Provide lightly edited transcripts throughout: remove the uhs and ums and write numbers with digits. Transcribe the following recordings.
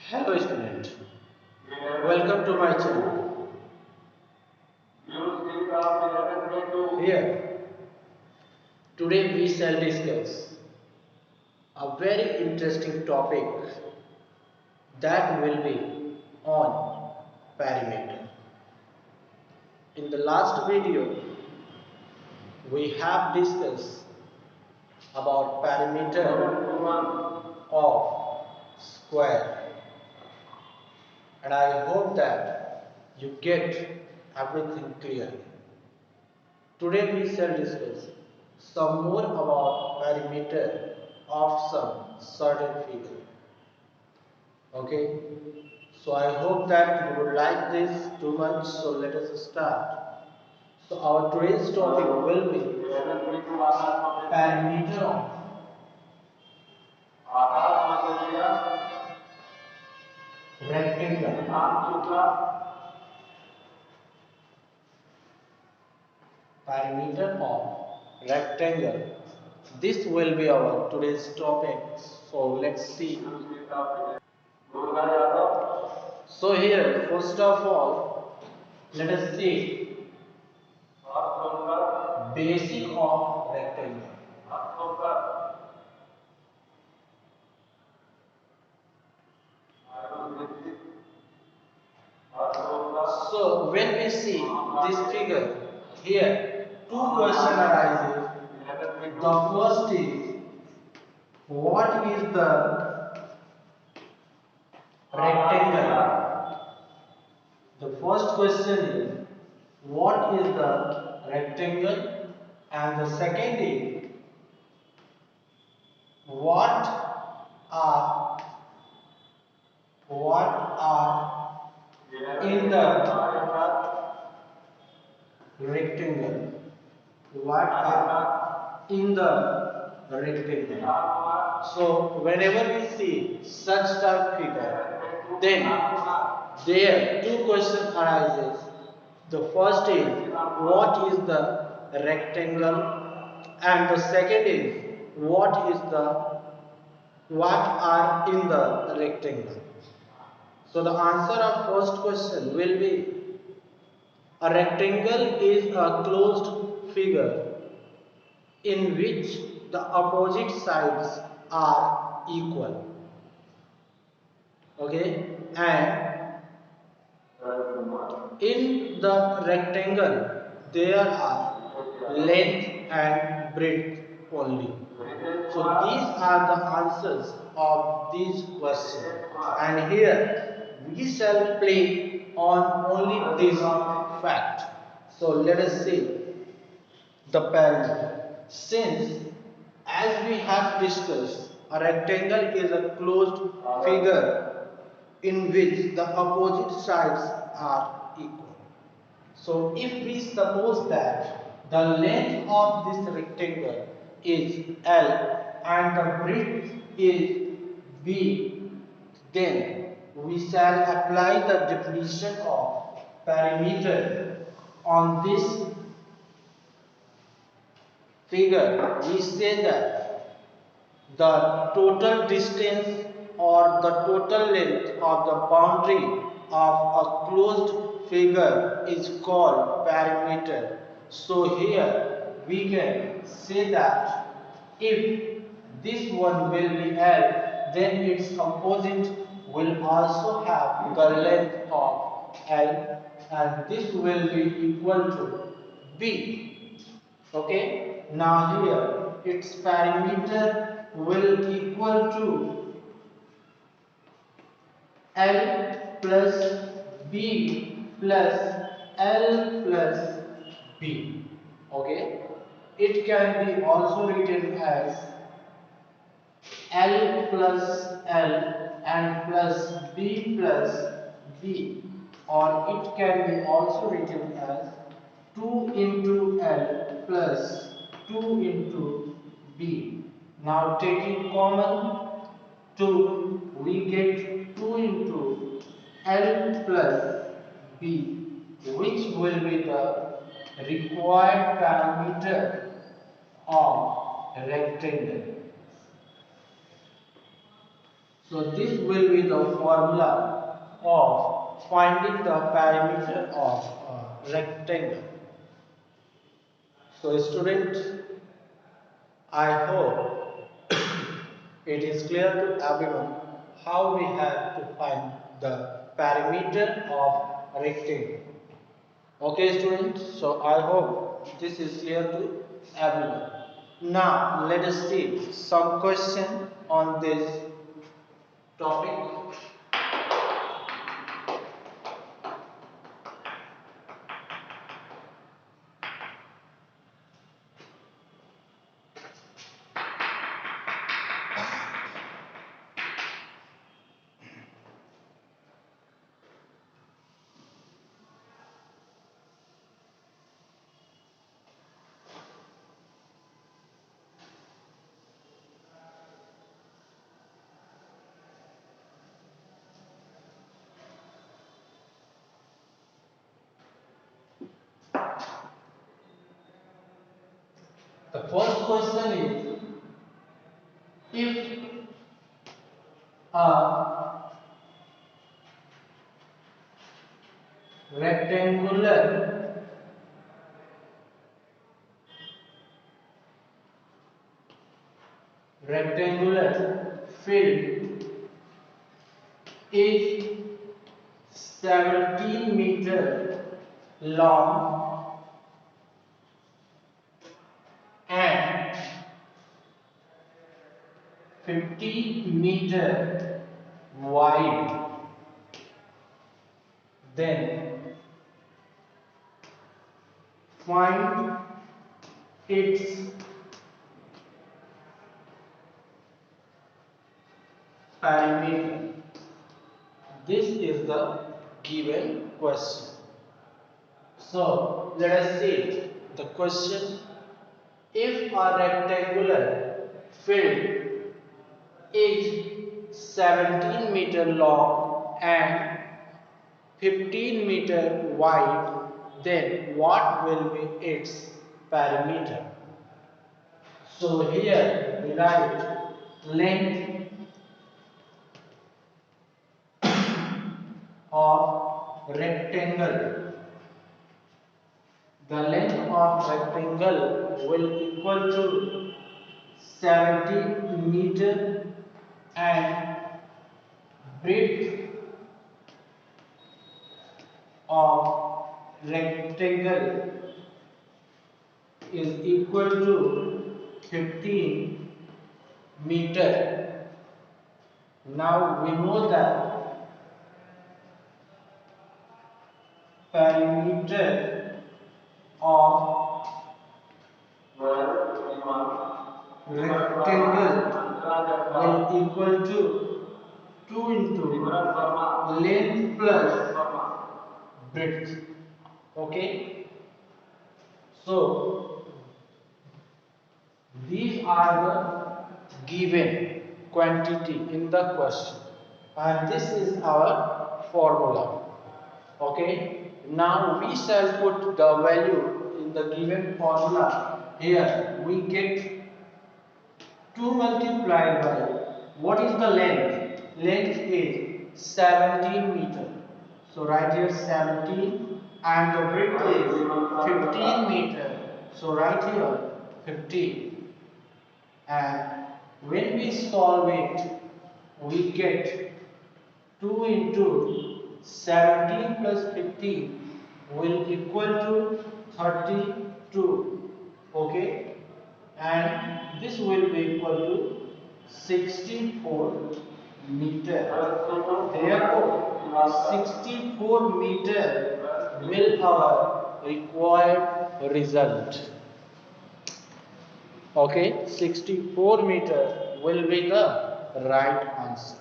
Hello student, welcome to my channel. Here, today we shall discuss a very interesting topic that will be on perimeter. In the last video, we have discussed about perimeter of square, and I hope that you get everything clear. Today we shall discuss some more about perimeter of some certain figure. Okay, so I hope that you would like this too much. So let us start. So our today's topic will be perimeter of rectangle. Perimeter of rectangle. This will be our today's topic. So let's see. So here, first of all, let us see basic of rectangle. So when we see this figure here, two questions arises. The first is what is the rectangle? The first question is what is the rectangle, and the second is what are what are in the rectangle. What are in the rectangle? So whenever we see such type figure, then there two questions arises. The first is what is the rectangle, and the second is what are in the rectangle. So the answer of first question will be a rectangle is a closed figure in which the opposite sides are equal. Okay, and in the rectangle there are length and breadth only. So these are the answers of these questions, and here we shall play on only this fact. So let us see the perimeter. Since, as we have discussed, a rectangle is a closed figure in which the opposite sides are equal. So if we suppose that the length of this rectangle is L and the breadth is B, then we shall apply the definition of perimeter on this figure. We say that the total distance or the total length of the boundary of a closed figure is called perimeter. So here we can say that if this one will be L, then its opposite will also have the length of L, and this will be equal to B. Okay, now here its perimeter will equal to L plus B plus L plus B. Okay, it can be also written as L plus L and plus B plus B, or it can be also written as 2 into L plus 2 into B. Now taking common 2, we get 2 into L plus B, which will be the required parameter of rectangle. So this will be the formula of finding the perimeter of a rectangle. So students, I hope it is clear to everyone how we have to find the perimeter of a rectangle. Okay students, so I hope this is clear to everyone. Now let us see some question on this topic. The first question is, if a rectangular field is 17-meter long and 50-meter wide, then find its perimeter. This is the given question. So let us see the question. If a rectangular field is 17-meter long and 15-meter wide, then what will be its perimeter? So here we write length of rectangle. The length of rectangle will equal to 70 meter and breadth of rectangle is equal to 15 meter. Now we know that perimeter of rectangle will equal to 2 into length plus breadth. Okay, so these are the given quantity in the question, and this is our formula. Okay, now we shall put the value in the given formula. Here we get 2 multiplied by, what is the length? Length is 17 meter. So right here 17, and the breadth is 15 meter. So right here 15. And when we solve it, we get 2 into 17 plus 15 will equal to 32. Okay, and this will be equal to 64 meter. Therefore 64 meter will our required result. Okay, 64 meter will be the right answer.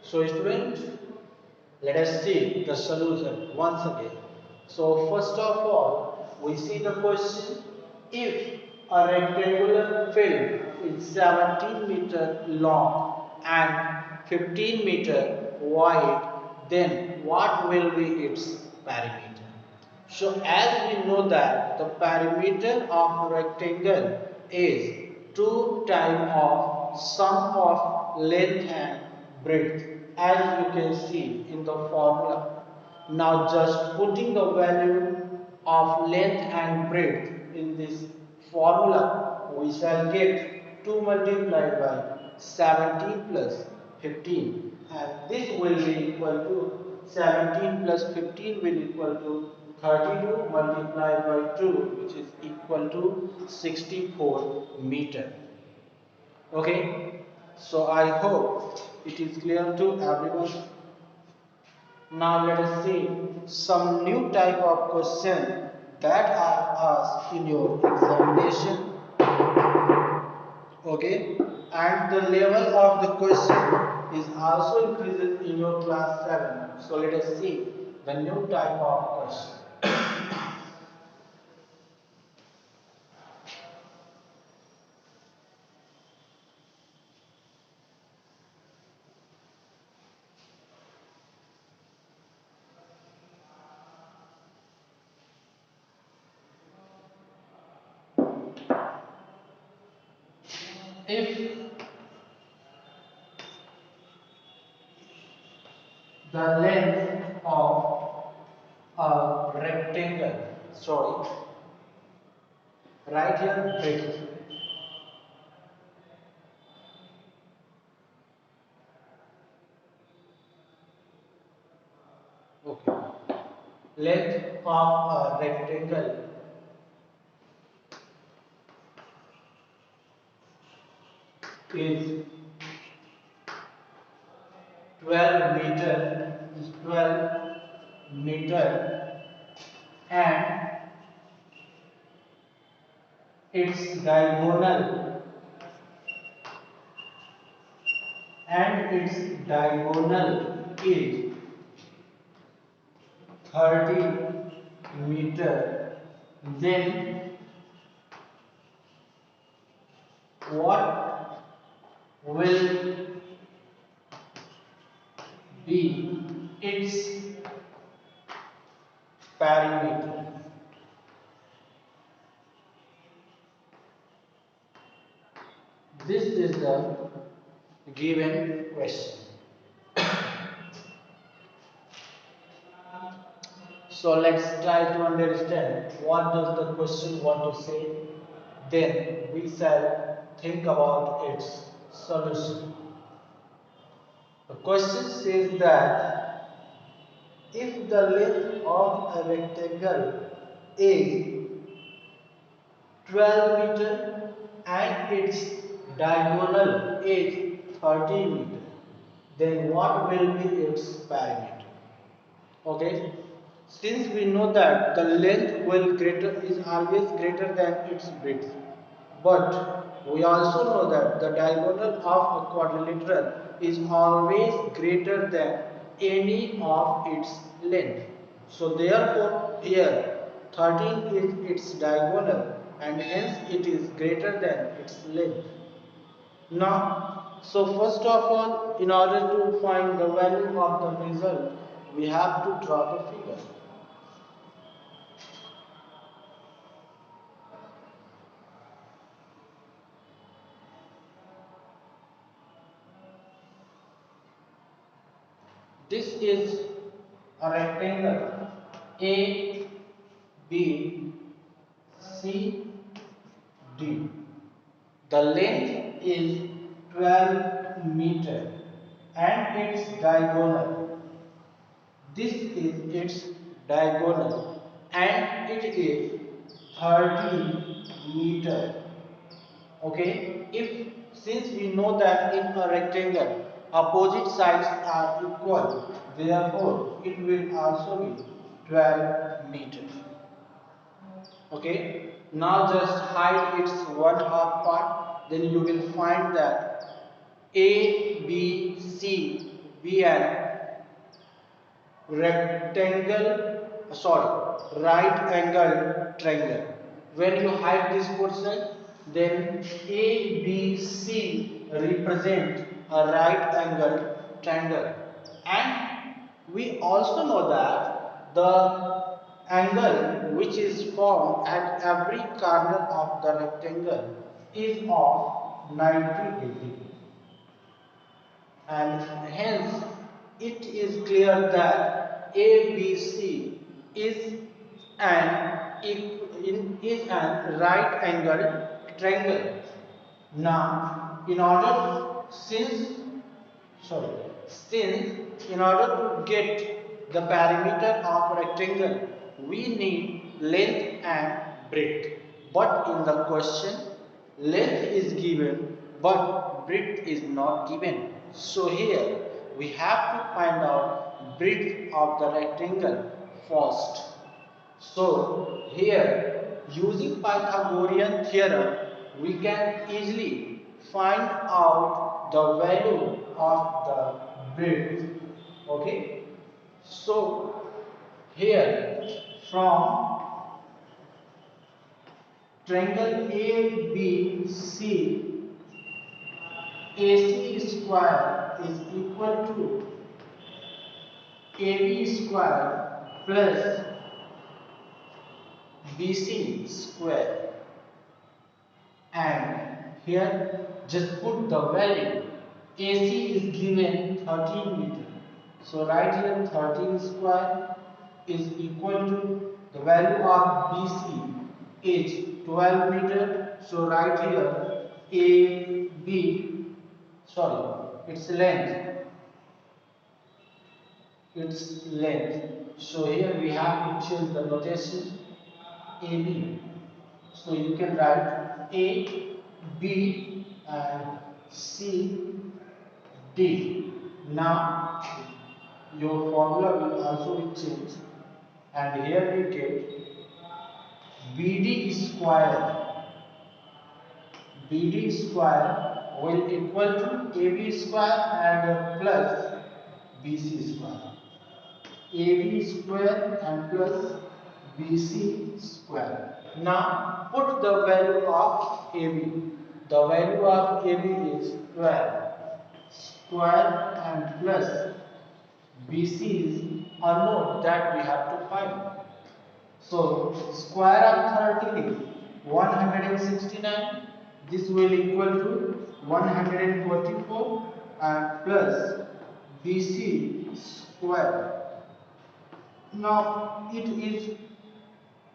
So students, let us see the solution once again. So first of all, we see the question. If a rectangular field is 17 meter long and 15 meter wide, then what will be its perimeter? So as we know that the perimeter of a rectangle is two time of sum of length and breadth, as you can see in the formula. Now just putting the value of length and breadth in this formula, we shall get 2 multiplied by 17 plus 15, and this will be equal to 17 plus 15 will equal to 32 multiplied by 2, which is equal to 64 meter. Okay, so I hope it is clear to everyone. Now let us see some new type of question that are asked in your examination. Okay, and the level of the question is also increases in your class 7. So let us see the new type of question. If the length of a rectangle, sorry, right here breadth. Okay, length of a rectangle is 12 meter and its diagonal is 30 meter, then what will be its perimeter? This is the given question. So let's try to understand what does the question want to say. Then we shall think about its solution. The question says that if the length of a rectangle is 12 meter and its diagonal is 30 meter, then what will be its perimeter? Okay, since we know that the length will greater is always greater than its breadth, but we also know that the diagonal of a quadrilateral is always greater than any of its length. So therefore here 13 is its diagonal and hence it is greater than its length. Now, so first of all, in order to find the value of the result, we have to draw the figure. This is a rectangle A, B, C, D. The length is 12 meter and its diagonal. This is its diagonal and it is 30 meter. Okay, if since we know that in a rectangle opposite sides are equal, therefore it will also be 12 meters. Okay, now just hide its one half part, then you will find that A, B, C be an right angle triangle. When you hide this portion, then ABC represent a right angle triangle, and we also know that the angle which is formed at every corner of the rectangle is of 90 degree, and hence it is clear that ABC an is an right angle triangle. Now, sorry, since in order to get the perimeter of a rectangle, we need length and breadth. But in the question, length is given, but breadth is not given. So here we have to find out breadth of the rectangle first. So here, using Pythagorean theorem, we can easily find out the value of the breadth. Okay. So here, from triangle ABC, AC square is equal to AB square plus BC square, and here just put the value. AC is given 13 meter, so right here 13 square is equal to the value of BC is 12 meter, so right here AB, sorry, its length. So here we have to change the notation AB. So you can write A, B and C, D. Now your formula will also be changed, and here we get BD square. BD square will equal to AB square and plus BC square. AB square and plus BC square. Now put the value of AB. The value of AB is 12 square and plus BC is unknown that we have to find. So square of 13 is 169. This will equal to 144 and plus BC square. Now it is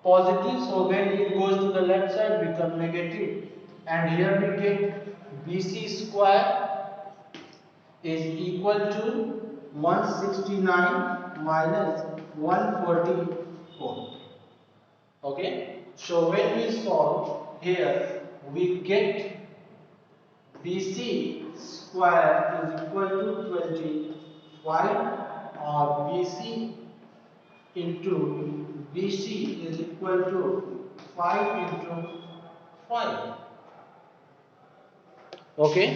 positive, so when it goes to the left side become negative, and here we get BC square is equal to 169 minus 144. Okay, so when we solve here, we get BC square is equal to 25, or BC into BC is equal to 5 into 5. Okay,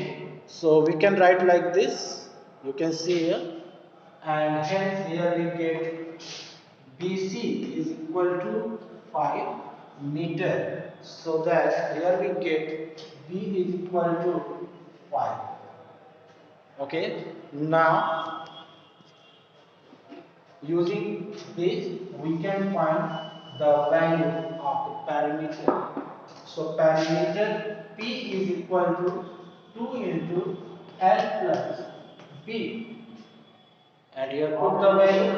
so we can write like this. You can see here, and hence here we get BC is equal to 5 meter. So that here we get B is equal to 5. Okay, now using this, we can find the value of the perimeter. So perimeter P is equal to 2 into L plus B. And here put the value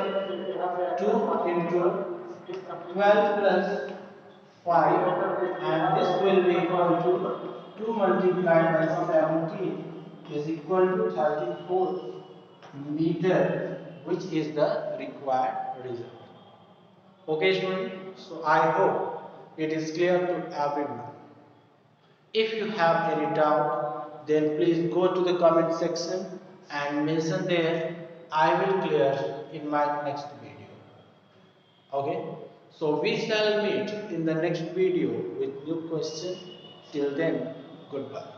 2 into 12 plus 5, and this will be equal to 2 multiplied by 17 is equal to 34 meter, which is the required result. Okay, students, so I hope it is clear to everyone. If you have any doubt, then please go to the comment section and mention there. I will clear in my next video. Okay, so we shall meet in the next video with new question. Till then, goodbye.